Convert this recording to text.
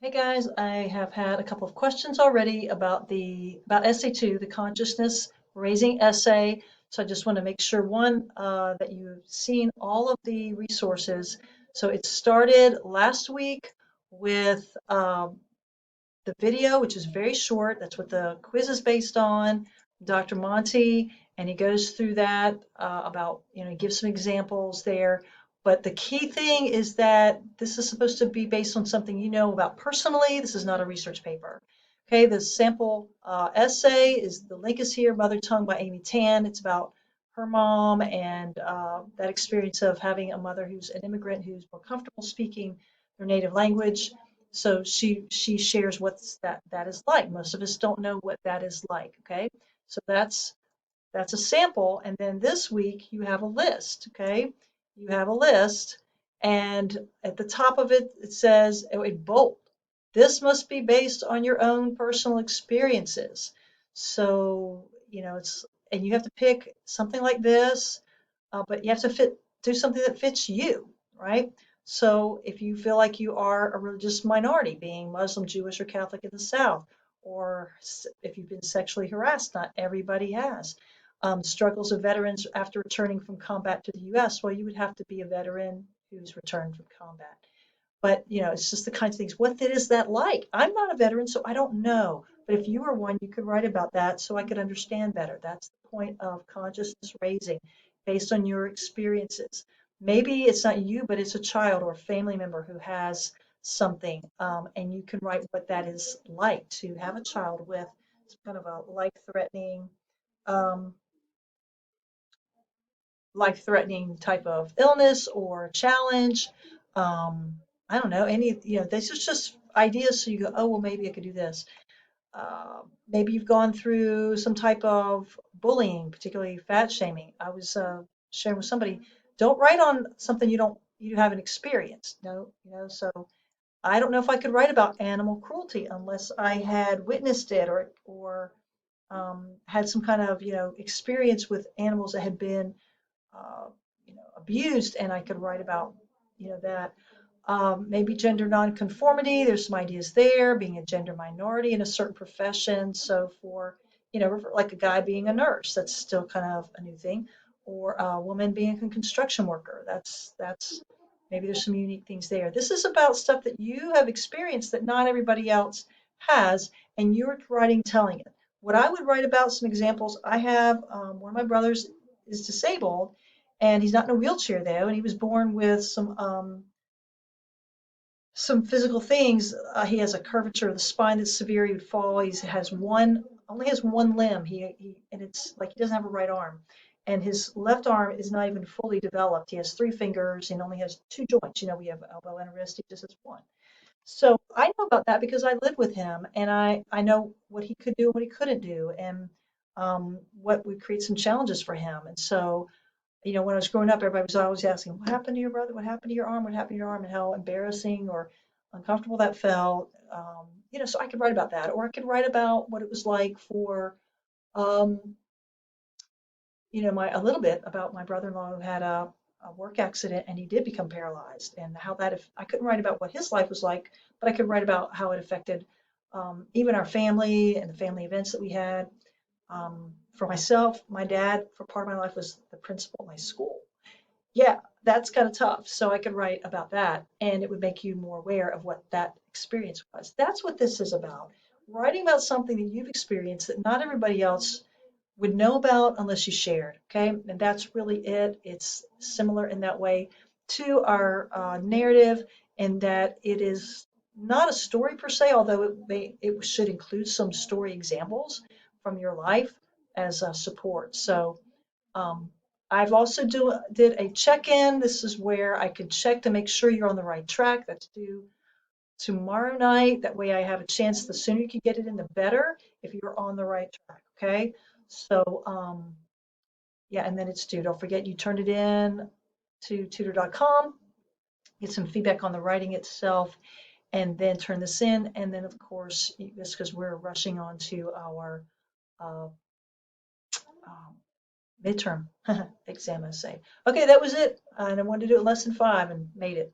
Hey guys, I have had a couple of questions already about essay two, the consciousness raising essay. So I just want to make sure one that you've seen all of the resources. So it started last week with the video, which is very short. That's what the quiz is based on. Dr. Monty, and he goes through that about, he gives some examples there. But the key thing is that this is supposed to be based on something you know about personally. This is not a research paper. Okay, the sample essay is the link is here, Mother Tongue by Amy Tan. It's about her mom and that experience of having a mother who's an immigrant who's more comfortable speaking their native language. So she shares what's that is like. Most of us don't know what that is like. Okay, so that's a sample, and then this week you have a list. Okay, you have a list, and at the top of it it says in bold, this must be based on your own personal experiences. So it's and you have to pick something like this, but you have to do something that fits you, right? So if you feel like you are a religious minority, being Muslim, Jewish, or Catholic in the South, or if you've been sexually harassed, not everybody has. Struggles of veterans after returning from combat to the U.S., well, you would have to be a veteran who's returned from combat. But it's just the kinds of things. What is that like? I'm not a veteran, so I don't know. But if you were one, you could write about that so I could understand better. That's the point of consciousness raising, based on your experiences. Maybe it's not you, but it's a child or a family member who has something, and you can write what that is like to have a child with some kind of a um, life-threatening type of illness or challenge. Um, I don't know, this is just ideas so you go, oh, well, maybe I could do this. Maybe you've gone through some type of bullying, particularly fat shaming. I was sharing with somebody, don't write on something you haven't experienced. No, so I don't know if I could write about animal cruelty unless I had witnessed it or had some kind of experience with animals that had been abused, and I could write about, that. Maybe gender nonconformity, there's some ideas there, being a gender minority in a certain profession. So for, like a guy being a nurse, that's still kind of a new thing, or a woman being a construction worker. That's maybe there's some unique things there. This is about stuff that you have experienced that not everybody else has, and you're writing telling it. What I would write about some examples, I have one of my brothers is disabled, and he's not in a wheelchair though, and he was born with some physical things. He has a curvature of the spine that's severe. He would fall. He has only has one limb. And it's like he doesn't have a right arm, and his left arm is not even fully developed. He has three fingers and only has two joints. We have elbow and a wrist. He just has one. So I know about that because I lived with him, and I know what he could do and what he couldn't do, and what would create some challenges for him. And so when I was growing up, everybody was always asking, what happened to your brother? What happened to your arm? What happened to your arm? And how embarrassing or uncomfortable that felt. So I could write about that, or I could write about what it was like for, um, a little bit about my brother-in-law who had a work accident and he did become paralyzed, and how that, if I couldn't write about what his life was like, but I could write about how it affected even our family and the family events that we had. For myself, my dad, for part of my life, was the principal at my school. Yeah, that's kind of tough. So I could write about that, and it would make you more aware of what that experience was. That's what this is about. Writing about something that you've experienced that not everybody else would know about unless you shared. Okay, and that's really it. It's similar in that way to our narrative, in that it is not a story per se, although it should include some story examples from your life as a support. So um, I've also did a check-in. This is where I could check to make sure you're on the right track. That's due tomorrow night. That way I have a chance, the sooner you can get it in, the better, if you're on the right track, okay? So, yeah, and then it's due. Don't forget you turned it in to tutor.com, get some feedback on the writing itself, and then turn this in. And then, of course, just because we're rushing on to our uh, um, midterm exam essay. Okay, that was it. And I wanted to do it in less than 5 and made it.